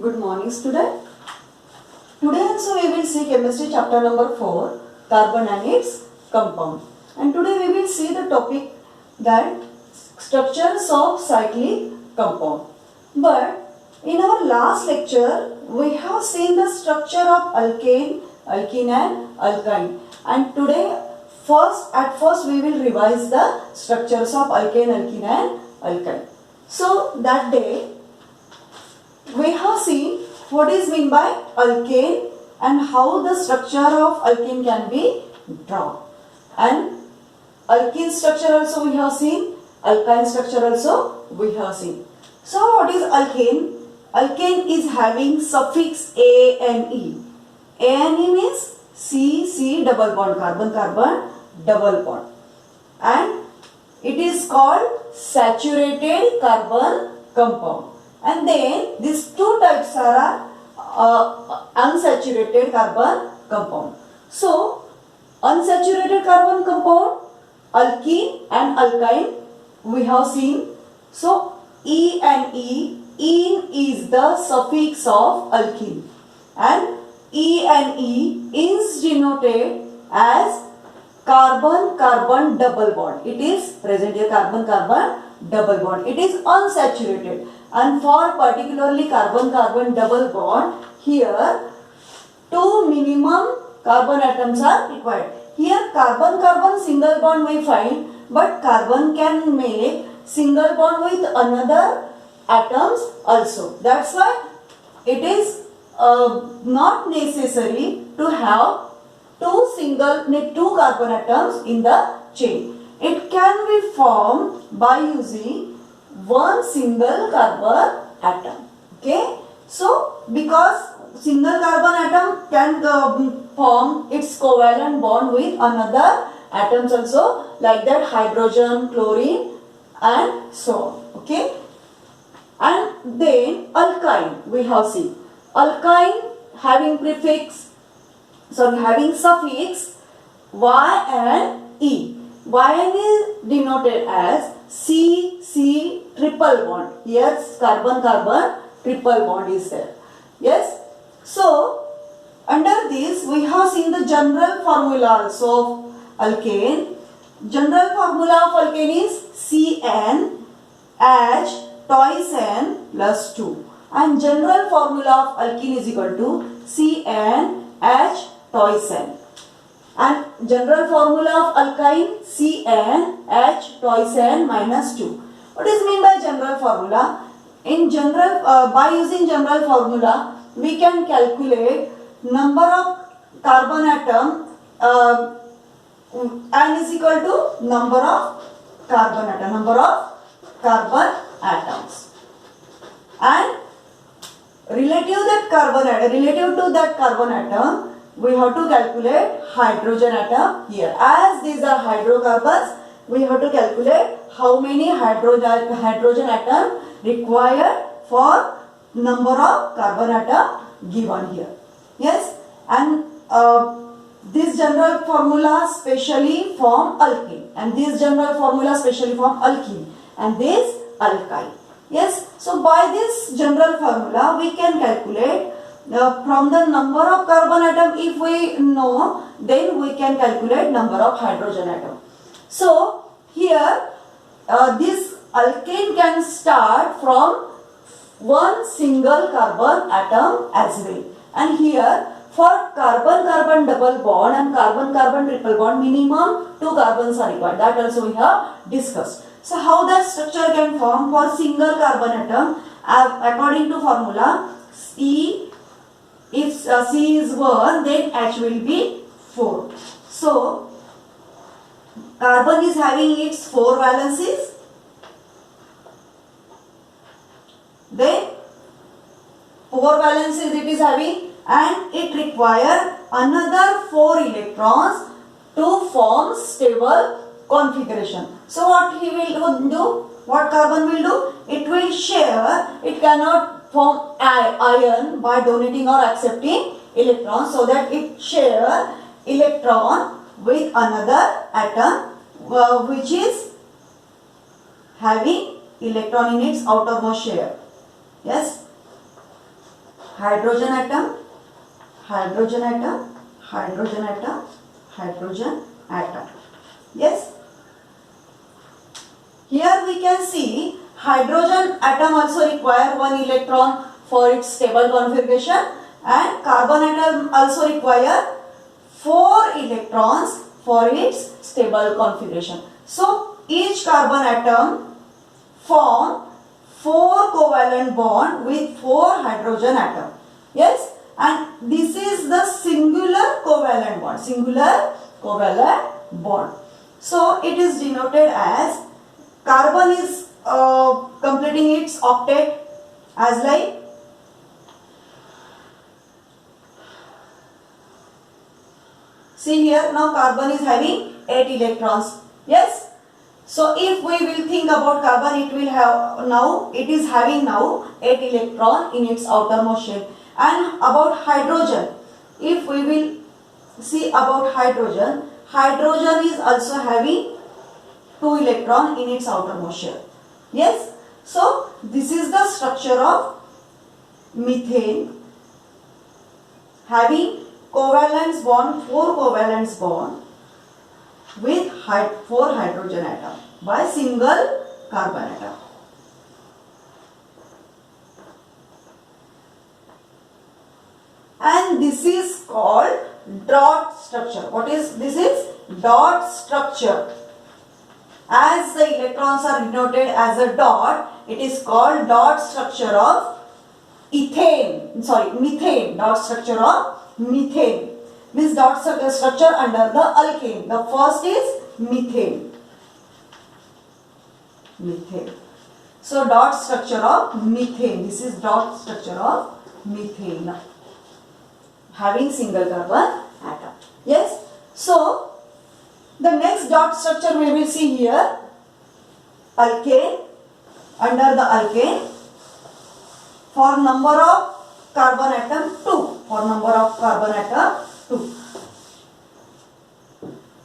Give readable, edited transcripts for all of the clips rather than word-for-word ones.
Good morning, student. Today also we will see chemistry chapter number 4, carbon and its compound. And today we will see the topic that structures of cyclic compound. But in our last lecture we have seen the structure of alkane, alkene and alkyne. And today at first we will revise the structures of alkane, alkene and alkyne. So that day we have seen what is meant by alkane and how the structure of alkane can be drawn. And alkene structure also we have seen, alkyne structure also we have seen. So what is alkane? Alkane is having suffix ane. Ane means C double bond, carbon carbon double bond. And it is called saturated carbon compound. And then these two types are unsaturated carbon compound. So unsaturated carbon compound, alkene and alkyne we have seen. So E and E, ene is the suffix of alkene and E and E is denoted as carbon carbon double bond. It is present here, carbon carbon double bond. It is unsaturated. And for particularly carbon carbon double bond, here two minimum carbon atoms are required. Here carbon carbon single bond we find, but carbon can make single bond with another atoms also. That's why it is not necessary to have two carbon atoms in the chain. It can be formed by using one single carbon atom. Okay. So because single carbon atom can form its covalent bond with another atoms also, like that hydrogen, chlorine and so on. Okay. And then alkyne we have seen. Alkyne having having suffix Y and E. Yn is denoted as C triple bond. Here carbon carbon triple bond is there. Yes. So under this we have seen the general formula also of alkane. General formula of alkane is CN H twice N plus 2. And general formula of alkene is equal to CN H twice N. And general formula of alkyne CN H twice N minus 2. What is mean by general formula? In general, by using general formula, we can calculate number of carbon atom N is equal to number of carbon atoms. And relative to that carbon atom, we have to calculate hydrogen atom here. As these are hydrocarbons, we have to calculate how many hydrogen atom required for number of carbon atom given here. Yes, and this general formula specially form alkene, and this general formula specially form alkene, and this alkyne. Yes, so by this general formula we can calculate from the number of carbon atom. If we know, then we can calculate number of hydrogen atom. So here this alkane can start from one single carbon atom as well. And here for carbon carbon double bond and carbon carbon triple bond, minimum 2 carbons are required. That also we have discussed. So how the structure can form for single carbon atom? According to formula, if C is 1, then H will be 4. So carbon is having its 4 valencies. Then 4 valencies it is having, and it requires another 4 electrons to form stable configuration. So what he will do? What carbon will do? It will share. It cannot form ion by donating or accepting electrons, so that it share electron with another atom which is having electron in its outermost share. Yes. hydrogen atom, hydrogen atom, hydrogen atom, hydrogen atom. Yes. Here we can see hydrogen atom also require 1 electron for its stable configuration, and carbon atom also require 4 electrons for its stable configuration. So each carbon atom form 4 covalent bond with 4 hydrogen atom. Yes, and this is the singular covalent bond. Singular covalent bond. So it is denoted as carbon is completing its octet as like see here, now carbon is having 8 electrons. Yes. So if we will think about carbon, it will have now, it is having now 8 electron in its outermost shell. And about hydrogen, if we will see about hydrogen, hydrogen is also having 2 electron in its outermost shell. Yes. So this is the structure of methane, having covalence bond, 4 covalence bond with 4 hydrogen atom by single carbon atom. And this is called dot structure. What is this? Is dot structure. As the electrons are denoted as a dot, it is called dot structure of methane. Dot structure of methane. Means dot structure under the alkane. The first is methane. Methane. So dot structure of methane. This is dot structure of methane, having single carbon atom. Yes. So the next dot structure we will see here, alkane. Under the alkane, for number of carbon atom 2. For number of carbon atom 2.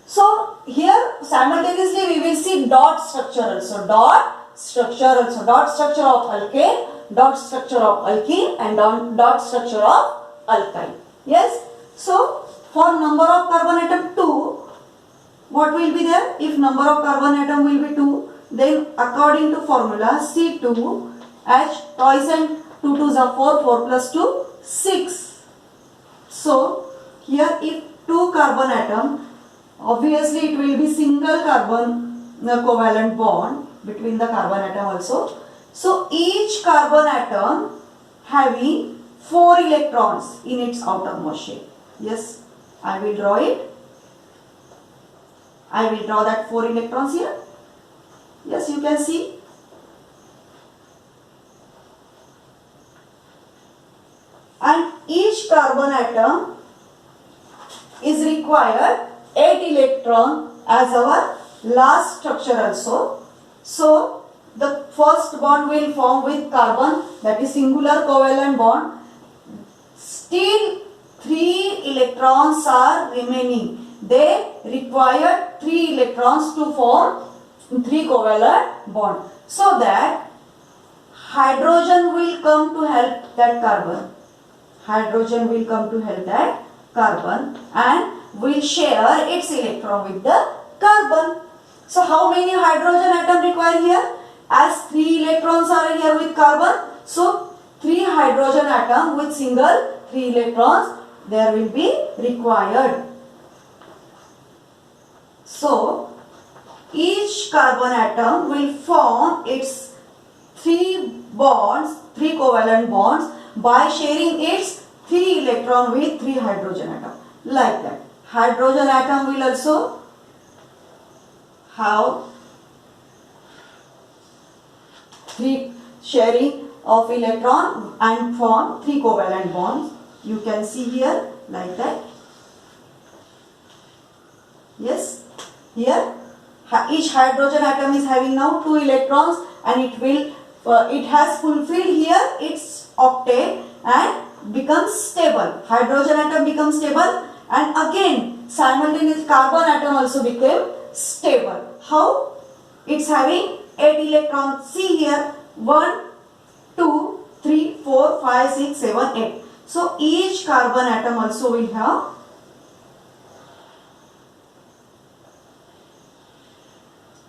So here simultaneously we will see dot structure also. Dot structure also. Dot structure of alkane, dot structure of alkene, and dot structure of alkyne. Yes. So for number of carbon atom 2, what will be there? If number of carbon atom will be 2, then according to formula C2H, twice and 2 2s are 4, 4 plus 2, 6. So here if 2 carbon atom, obviously it will be single carbon covalent bond between the carbon atom also. So each carbon atom having 4 electrons in its outermost shell. Yes, I will draw it. I will draw that 4 electrons here. Yes, you can see. And each carbon atom is required 8 electron as our last structure also. So the first bond will form with carbon, that is singular covalent bond. Still 3 electrons are remaining. They require 3 electrons to form 3 covalent bond. So that hydrogen will come to help that carbon. Hydrogen will come to help that carbon and will share its electron with the carbon. So how many hydrogen atom required here? As 3 electrons are here with carbon, so 3 hydrogen atom with single 3 electrons there will be required. So each carbon atom will form its 3 bonds, 3 covalent bonds by sharing its 3 electron with 3 hydrogen atom. Like that. Hydrogen atom will also have 3 sharing of electron and form 3 covalent bonds. You can see here like that. Yes. Here each hydrogen atom is having now 2 electrons and it has fulfilled here its octet and becomes stable. Hydrogen atom becomes stable and again simultaneously carbon atom also became stable. How? It's having 8 electrons. See here 1, 2, 3, 4, 5, 6, 7, 8. So each carbon atom also will have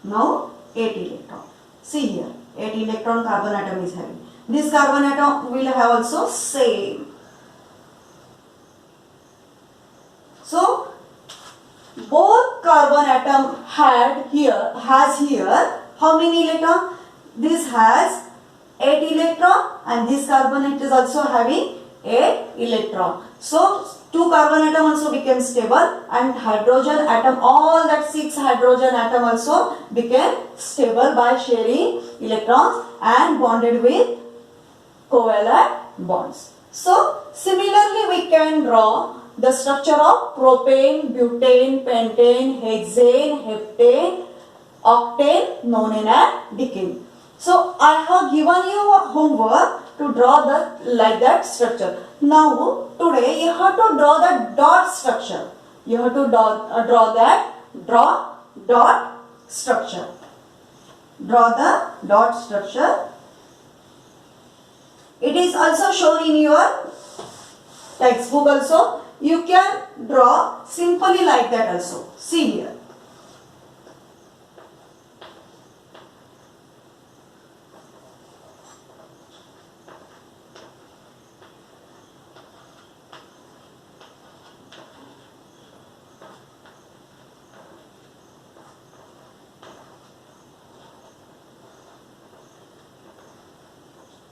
now 8 electron. See here, 8 electron carbon atom is having. This carbon atom will have also same. So both carbon atom has here how many electron? This has 8 electron and this carbon it is also having 8 electron. So two carbon atom also became stable and hydrogen atom, all that 6 hydrogen atom also became stable by sharing electrons and bonded with covalent bonds. So similarly we can draw the structure of propane, butane, pentane, hexane, heptane, octane known as decane. So I have given you a homework to draw like that structure. Now today you have to draw the dot structure. You have to draw dot structure. Draw the dot structure. It is also shown in your textbook also. You can draw simply like that also. See here.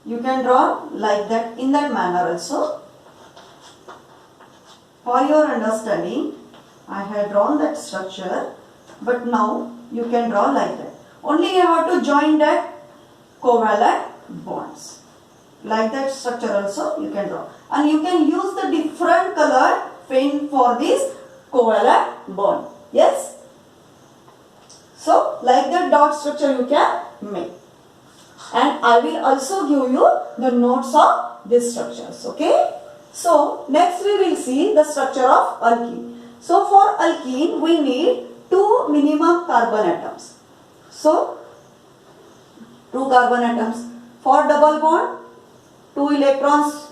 You can draw like that in that manner also. For your understanding, I have drawn that structure, but now you can draw like that. Only you have to join that covalent bonds. Like that structure also you can draw. And you can use the different colored pen for this covalent bond. Yes? So, like that dot structure you can make. And I will also give you the notes of these structures. Okay? So, next we will see the structure of alkene. So, for alkene we need 2 minimum carbon atoms. So, 2 carbon atoms. For double bond, 2 electrons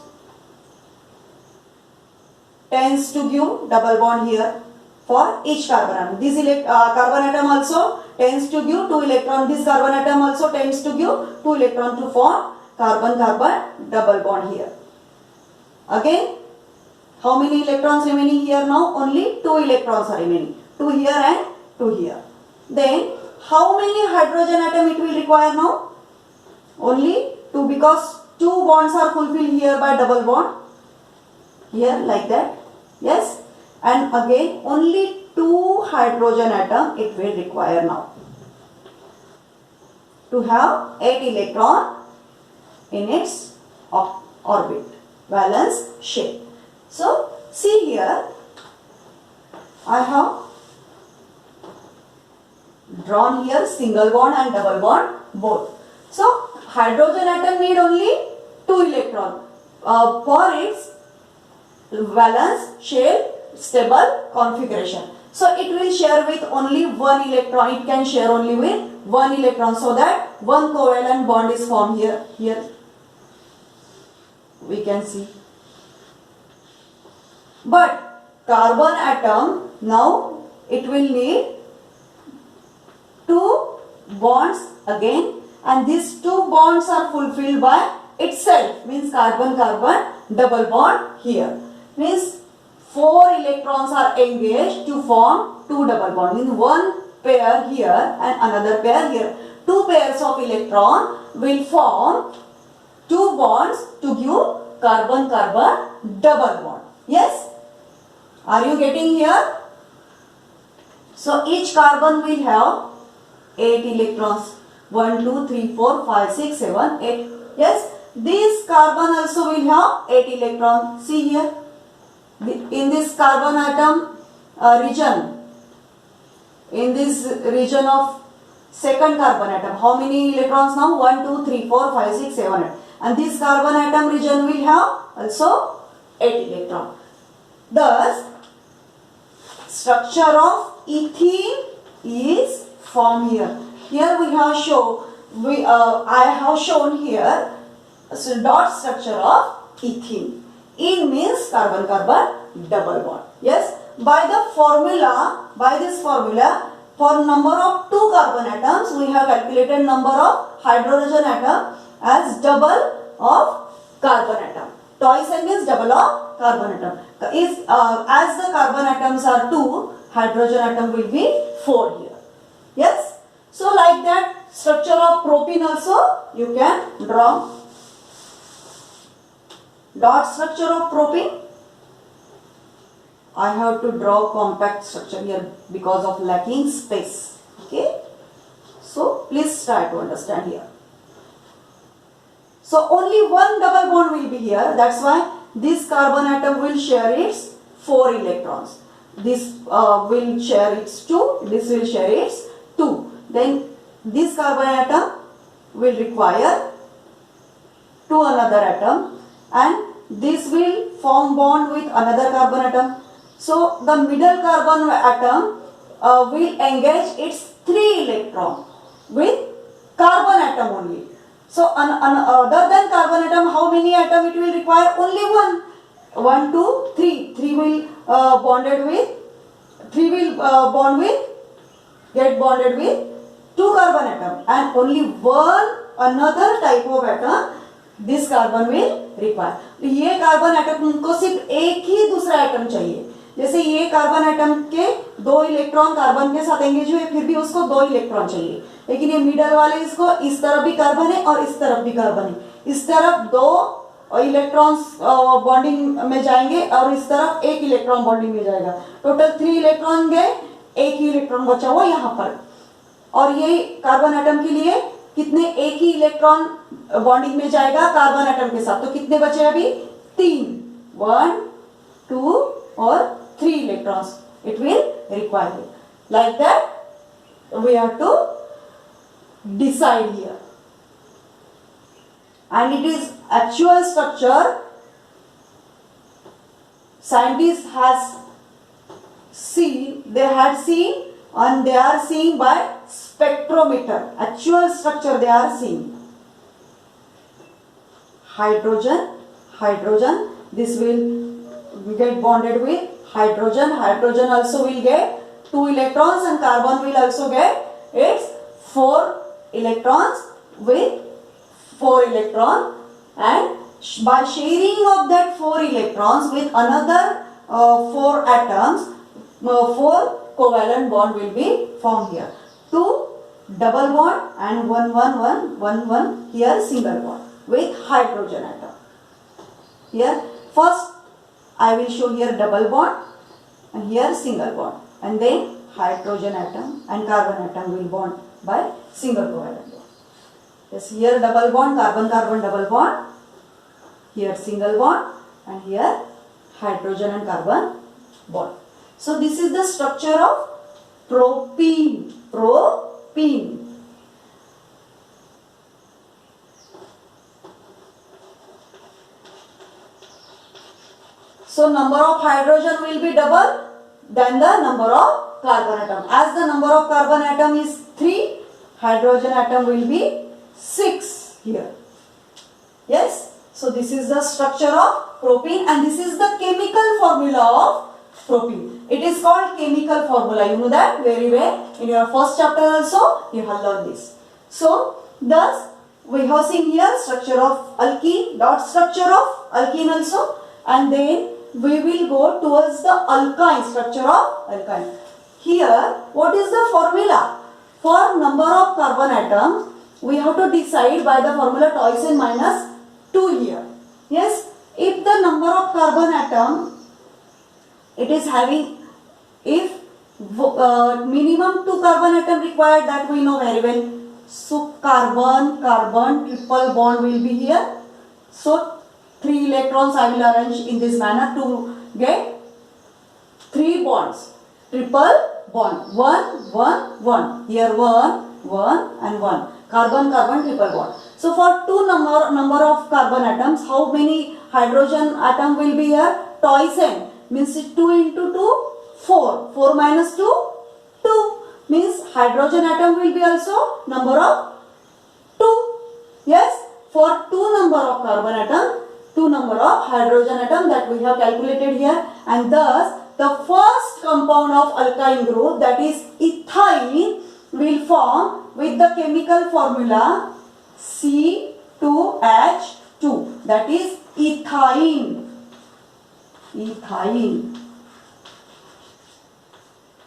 tends to give double bond here for each carbon atom. This carbon atom also tends to give 2 electron. This carbon atom also tends to give 2 electron to form carbon-carbon double bond here. Again, how many electrons remaining here now? Only 2 electrons are remaining. 2 here and 2 here. Then, how many hydrogen atom it will require now? Only 2, because 2 bonds are fulfilled here by double bond. Here like that. Yes. And again, only 2 hydrogen atom it will require now to have 8 electron in its orbit, valence shape. So, see here, I have drawn here single bond and double bond both. So, hydrogen atom need only 2 electron for its valence shape stable configuration. So, it will share with only 1 electron. It can share only with 1 electron, so that 1 covalent bond is formed here. Here we can see. But carbon atom, now it will need 2 bonds again, and these 2 bonds are fulfilled by itself, means carbon-carbon double bond here. Means 4 electrons are engaged to form 2 double bonds. Means 1 pair here and another pair here. 2 pairs of electron will form 2 bonds to give carbon-carbon double bond. Yes? Are you getting here? So each carbon will have 8 electrons. 1, 2, 3, 4, 5, 6, 7, 8. Yes? This carbon also will have 8 electrons. See here. In this carbon atom region, in this region of second carbon atom, how many electrons now? 1, 2, 3, 4, 5, 6, 7, 8. And this carbon atom region will have also 8 electrons. Thus, structure of ethene is formed here. Here we have I have shown here dot structure of ethene. In means carbon-carbon double bond. Yes, by this formula, for number of 2 carbon atoms, we have calculated number of hydrogen atom as double of carbon atom. Twice n means double of carbon atom. As the carbon atoms are 2, hydrogen atom will be 4 here. Yes. So like that, structure of propene also you can draw. Dot structure of propene. I have to draw compact structure here because of lacking space. Okay. So please try to understand here. So only one double bond will be here. That's why this carbon atom will share its 4 electrons. This will share its 2. This will share its 2. Then this carbon atom will require to another atom, and this will form bond with another carbon atom. So the middle carbon atom will engage its 3 electron with carbon atom only. So other than carbon atom, how many atom it will require? Only one. 1, 2, 3. 3 will get bonded with 2 carbon atom, and only one another type of atom this carbon will require. तो ये carbon atom को सिर्फ एक ही दूसरा atom चाहिए. जैसे ये carbon atom के 2 इलेक्ट्रॉन कार्बन के साथ एंगेज हुए, फिर भी उसको 2 इलेक्ट्रॉन चाहिए. लेकिन ये मिडल वाले इसको इस तरफ भी कार्बन है और इस तरफ भी कार्बन है. इस तरफ 2 इलेक्ट्रॉन्स बॉन्डिंग में जाएंगे और इस तरफ 1 इलेक्ट्रॉन बॉन्डिंग में जाएगा. टोटल 3 इलेक्ट्रॉन गए, 1 ही इलेक्ट्रॉन बचा हुआ यहाँ पर. और ये कार्बन एटम के लिए कितने, 1 ही इलेक्ट्रॉन बॉन्डिंग में जाएगा कार्बन एटम के साथ. तो कितने बचे अभी? 3. 1, 2 और 3 electrons it will require. Like that we have to decide here. And it is actual structure scientists they had seen and they are seeing by spectrometer. Actual structure they are seeing. Hydrogen, this will get bonded with hydrogen also will get 2 electrons, and carbon will also get its 4 electrons with 4 electron, and by sharing of that 4 electrons with another 4 atoms, 4 covalent bond will be formed here. 2 double bond and 1 here single bond with hydrogen atom. Here first I will show here double bond and here single bond, and then hydrogen atom and carbon atom will bond by single covalent bond. Yes, here double bond, carbon double bond, here single bond, and here hydrogen and carbon bond. So this is the structure of propene. So number of hydrogen will be double than the number of carbon atom. As the number of carbon atom is 3, hydrogen atom will be 6 here. Yes. So this is the structure of propene, and this is the chemical formula of propene. It is called chemical formula. You know that very well. In your first chapter also you have learned this. So thus we have seen here structure of alkene, dot structure of alkene also, and then we will go towards the alkyne, structure of alkyne. Here, what is the formula? For number of carbon atoms, we have to decide by the formula twice n minus 2 here. Yes, if the number of carbon atom, it is having, if minimum 2 carbon atom required, that we know very well. So carbon triple bond will be here. So 3 electrons I will arrange in this manner to get 3 bonds. Triple bond. 1, 1, 1. Here 1, 1 and 1. Carbon triple bond. So for 2 number of carbon atoms, how many hydrogen atom will be here? Twice n. Means 2 into 2, 4. 4 minus 2, 2. Means hydrogen atom will be also number of 2. Yes. For 2 number of carbon atom, 2 number of hydrogen atom that we have calculated here, and thus the first compound of alkyne group, that is ethyne, will form with the chemical formula C2H2, that is ethyne. Ethyne.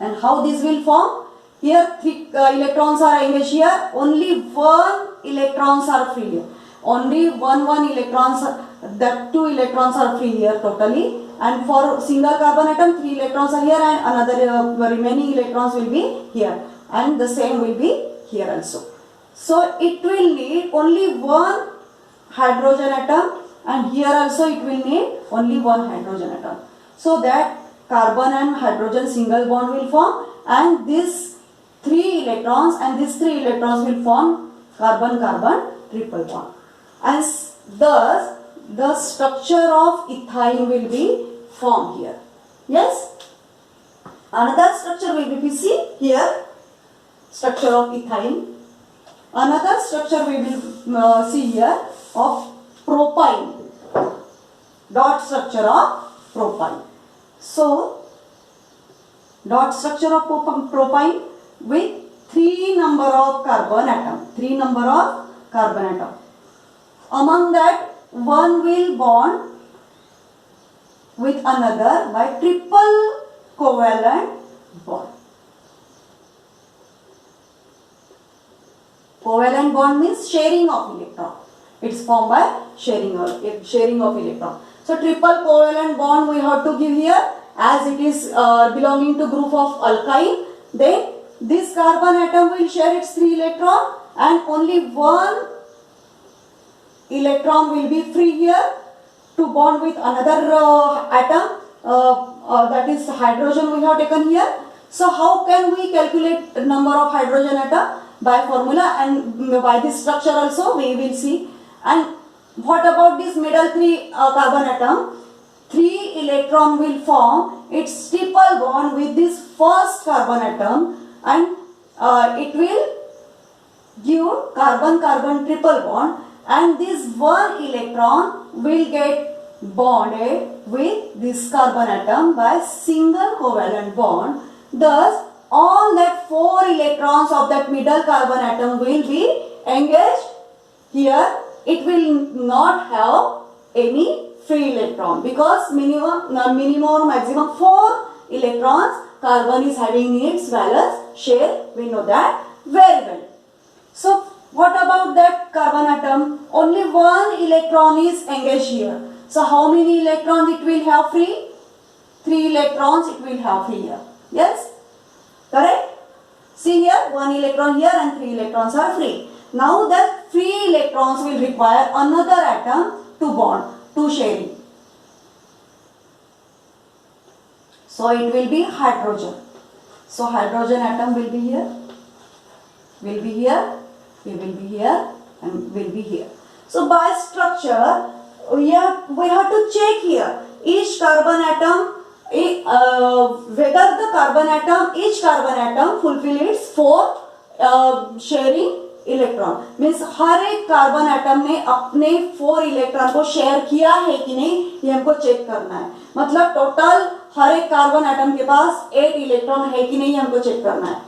And how this will form? Here 3 electrons are engaged here, only 1 electrons are free here. Only one electrons, that 2 electrons are free here totally, and for single carbon atom 3 electrons are here and another remaining electrons will be here, and the same will be here also. So it will need only 1 hydrogen atom, and here also it will need only 1 hydrogen atom. So that carbon and hydrogen single bond will form, and this 3 electrons and these 3 electrons will form carbon-carbon triple bond. And thus the structure of ethyne will be formed here. Yes? Another structure will be see here, structure of ethyne. Another structure we will see here of propyne, dot structure of propyne. So dot structure of propyne with 3 number of carbon atom, 3 number of carbon atom. Among that, one will bond with another by triple covalent bond. Covalent bond means sharing of electron. It's formed by sharing of electron. So triple covalent bond we have to give here, as it is belonging to group of alkyne. Then this carbon atom will share its 3 electron, and only 1 electron will be free here to bond with another atom, that is hydrogen we have taken here. So how can we calculate the number of hydrogen atom? By formula, and by this structure also we will see. And what about this middle 3 carbon atom? 3 electron will form its triple bond with this first carbon atom, and it will give carbon-carbon triple bond, and this 1 electron will get bonded with this carbon atom by single covalent bond. Thus all that 4 electrons of that middle carbon atom will be engaged here. It will not have any free electron, because minimum or maximum 4 electrons carbon is having in its valence share. We know that very well. So what about that carbon atom? Only 1 electron is engaged here. So how many electrons it will have free? 3 electrons it will have free here. Yes? Correct? See here, 1 electron here and 3 electrons are free. Now that free electrons will require another atom to bond, to sharing. So it will be hydrogen. So hydrogen atom will be here, will be here, we will be here, and will be here. So by structure, we have to check here each carbon atom, whether the carbon atom, each carbon atom fulfill its 4 sharing electron, means हर एक carbon atom ने अपने 4 electron को share किया है कि नहीं, ये हमको चेक करना है. मतलब टोटल हर एक कार्बन एटम के पास 8 इलेक्ट्रॉन है कि नहीं, हमको चेक करना है.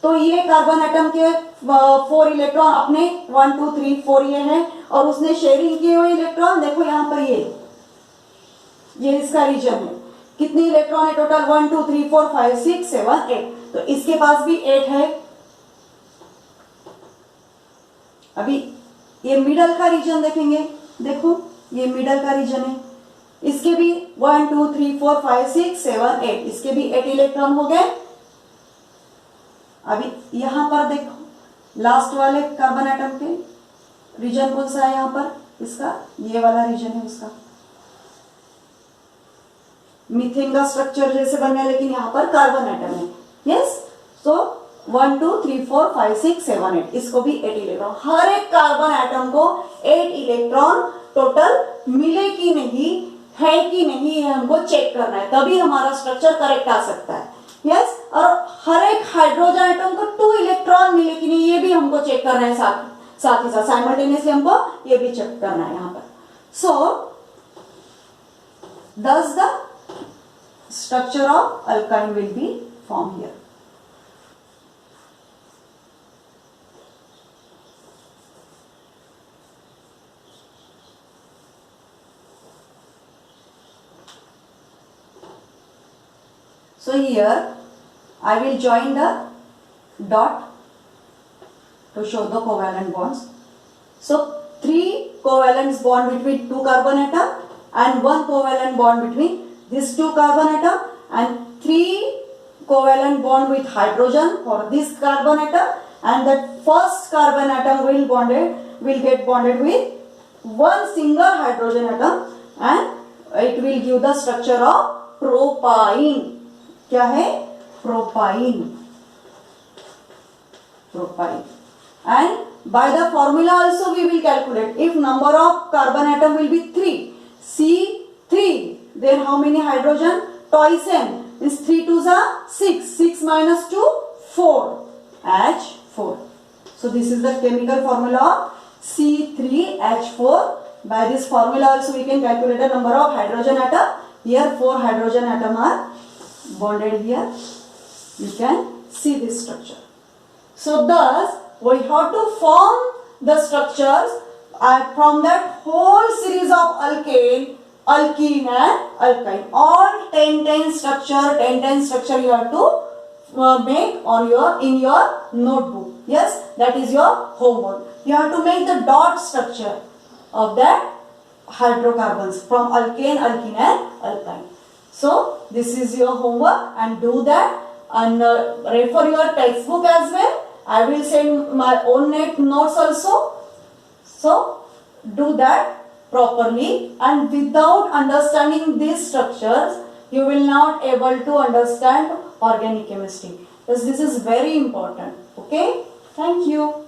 तो ये कार्बन एटम के 4 इलेक्ट्रॉन अपने 1 2 3 4 ये है, और उसने शेयरिंग किए हुए इलेक्ट्रॉन देखो यहाँ पर ये इसका रीजन है. कितने इलेक्ट्रॉन है टोटल? 1 2 3 4 5 6 7 8. तो इसके पास भी 8 है. अभी ये मिडल का रीजन देखेंगे, देखो ये मिडल का रीजन है, इसके भी 1 2 3 4 5 6 7 8, इसके भी 8 इलेक्ट्रॉन हो गए. अभी यहां पर देखो लास्ट वाले कार्बन एटम के रीजन कौन सा है, यहां पर इसका ये वाला रीजन है, उसका मीथेन का स्ट्रक्चर जैसे बन गया, लेकिन यहाँ पर कार्बन एटम है. यस, सो 1 2 3 4 5 6 7 8, इसको भी 8 इलेक्ट्रॉन. हर एक कार्बन एटम को 8 इलेक्ट्रॉन टोटल मिले कि नहीं, है कि नहीं, ये हमको चेक करना है, तभी हमारा स्ट्रक्चर करेक्ट आ सकता है. यस, और हर एक हाइड्रोजन एटम को 2 इलेक्ट्रॉन मिले कि नहीं, ये भी हमको चेक करना है. साथ ही साथ साइमल्टेनियसली हमको ये भी चेक करना है यहाँ पर. सो thus the structure of alkyne will be formed here. So here I will join the dot to show the covalent bonds. So 3 covalent bond between 2 carbon atom and 1 covalent bond between these 2 carbon atom and 3 covalent bond with hydrogen for this carbon atom, and that first carbon atom will get bonded with one single hydrogen atom and it will give the structure of propyne. क्या है? Propyne. Propyne. And by the formula also we will calculate. If number of carbon atom will be 3, C3, then how many hydrogen? Twice n, means 3 2s are 6, 6 minus 2, 4, H4. So this is the chemical formula of C3H4. By this formula also we can calculate the number of hydrogen atom. Here 4 hydrogen atom are bonded here. You can see this structure. So thus we have to form the structures from that whole series of alkane, alkene and alkyne. All 10 structure you have to make on in your notebook. Yes, that is your homework. You have to make the dot structure of that hydrocarbons from alkane, alkene and alkyne. So this is your homework and do that, and refer your textbook as well. I will send my own notes also. So do that properly, and without understanding these structures you will not able to understand organic chemistry. Because this is very important. Okay. Thank you.